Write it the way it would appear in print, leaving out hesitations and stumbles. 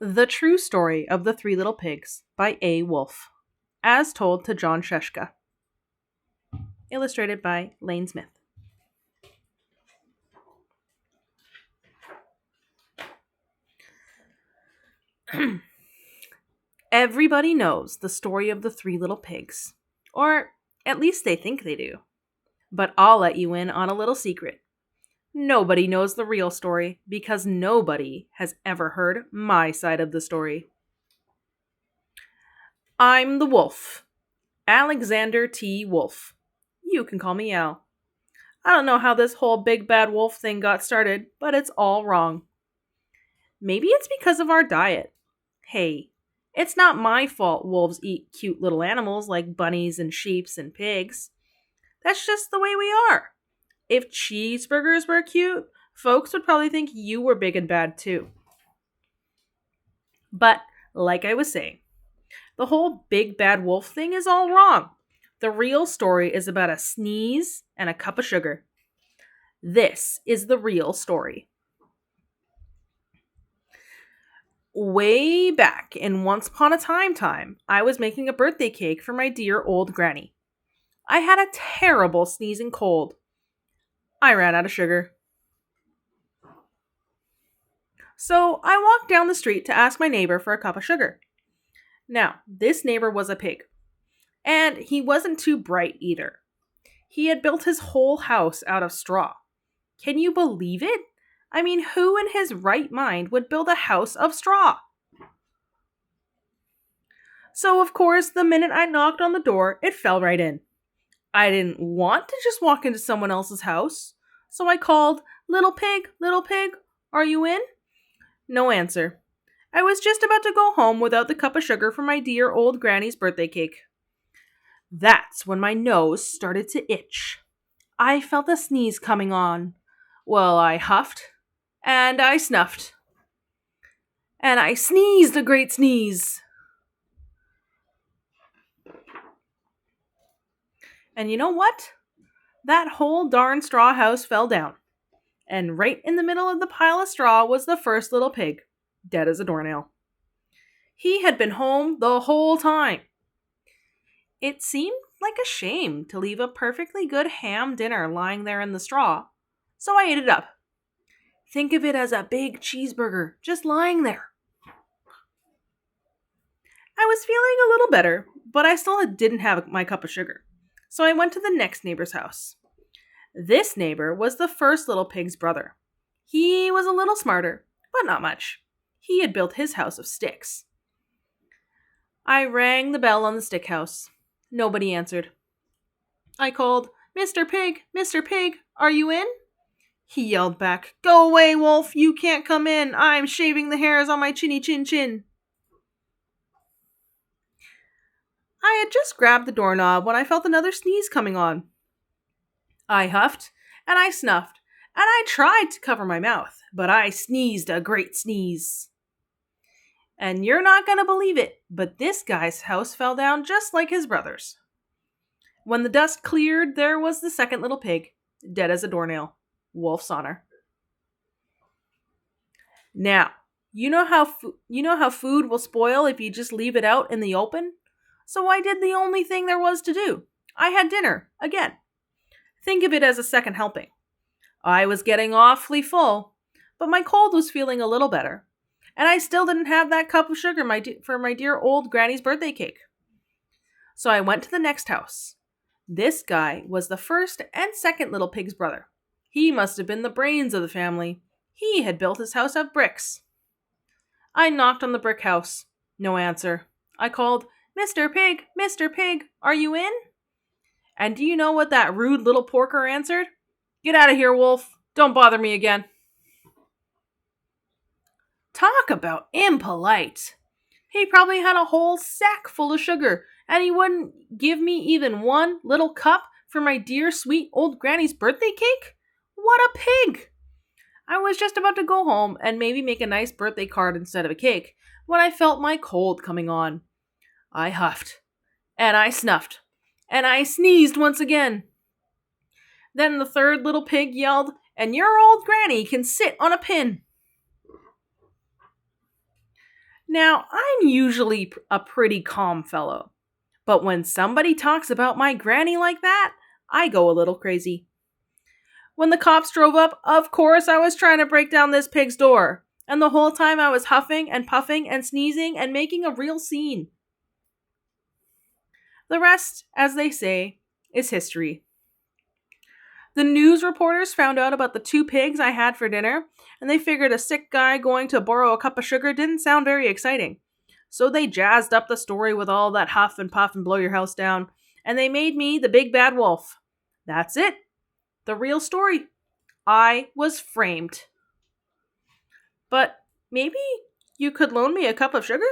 The True Story of the Three Little Pigs by A. Wolfe, as told to Jon Scieszka. Illustrated by Lane Smith. Everybody knows the story of the Three Little Pigs, or at least they think they do. But I'll let you in on a little secret. Nobody knows the real story because nobody has ever heard my side of the story. I'm the wolf, Alexander T. Wolfe. You can call me Al. I don't know how this whole big bad wolf thing got started, but it's all wrong. Maybe it's because of our diet. Hey, it's not my fault wolves eat cute little animals like bunnies and sheeps and pigs. That's just the way we are. If cheeseburgers were cute, folks would probably think you were big and bad too. But, like I was saying, the whole big bad wolf thing is all wrong. The real story is about a sneeze and a cup of sugar. This is the real story. Way back in Once Upon a Time, I was making a birthday cake for my dear old granny. I had a terrible sneezing cold. I ran out of sugar. So I walked down the street to ask my neighbor for a cup of sugar. Now, this neighbor was a pig. And he wasn't too bright either. He had built his whole house out of straw. Can you believe it? I mean, who in his right mind would build a house of straw? So, of course, the minute I knocked on the door, it fell right in. I didn't want to just walk into someone else's house. So I called, little pig, are you in? No answer. I was just about to go home without the cup of sugar for my dear old granny's birthday cake. That's when my nose started to itch. I felt a sneeze coming on. Well, I huffed, and I snuffed. And I sneezed a great sneeze. And you know what? That whole darn straw house fell down. And right in the middle of the pile of straw was the first little pig, dead as a doornail. He had been home the whole time. It seemed like a shame to leave a perfectly good ham dinner lying there in the straw, so I ate it up. Think of it as a big cheeseburger just lying there. I was feeling a little better, but I still didn't have my cup of sugar, so I went to the next neighbor's house. This neighbor was the first little pig's brother. He was a little smarter, but not much. He had built his house of sticks. I rang the bell on the stick house. Nobody answered. I called, Mr. Pig, are you in? He yelled back, Go away, wolf, you can't come in. I'm shaving the hairs on my chinny chin chin. I had just grabbed the doorknob when I felt another sneeze coming on. I huffed, and I snuffed, and I tried to cover my mouth, but I sneezed a great sneeze. And you're not going to believe it, but this guy's house fell down just like his brother's. When the dust cleared, there was the second little pig, dead as a doornail. Wolf's honor. Now, you know how food will spoil if you just leave it out in the open? So I did the only thing there was to do. I had dinner, again. Think of it as a second helping. I was getting awfully full, but my cold was feeling a little better. And I still didn't have that cup of sugar for my dear old granny's birthday cake. So I went to the next house. This guy was the first and second little pig's brother. He must have been the brains of the family. He had built his house of bricks. I knocked on the brick house. No answer. I called, Mr. Pig, are you in? And do you know what that rude little porker answered? Get out of here, wolf. Don't bother me again. Talk about impolite. He probably had a whole sack full of sugar, and he wouldn't give me even one little cup for my dear sweet old granny's birthday cake? What a pig! I was just about to go home and maybe make a nice birthday card instead of a cake when I felt my cold coming on. I huffed, and I snuffed, and I sneezed once again. Then the third little pig yelled, And your old granny can sit on a pin. Now, I'm usually a pretty calm fellow, but when somebody talks about my granny like that, I go a little crazy. When the cops drove up, of course I was trying to break down this pig's door. And the whole time I was huffing and puffing and sneezing and making a real scene. The rest, as they say, is history. The news reporters found out about the two pigs I had for dinner, and they figured a sick guy going to borrow a cup of sugar didn't sound very exciting. So they jazzed up the story with all that huff and puff and blow your house down, and they made me the big bad wolf. That's it. The real story. I was framed. But maybe you could loan me a cup of sugar?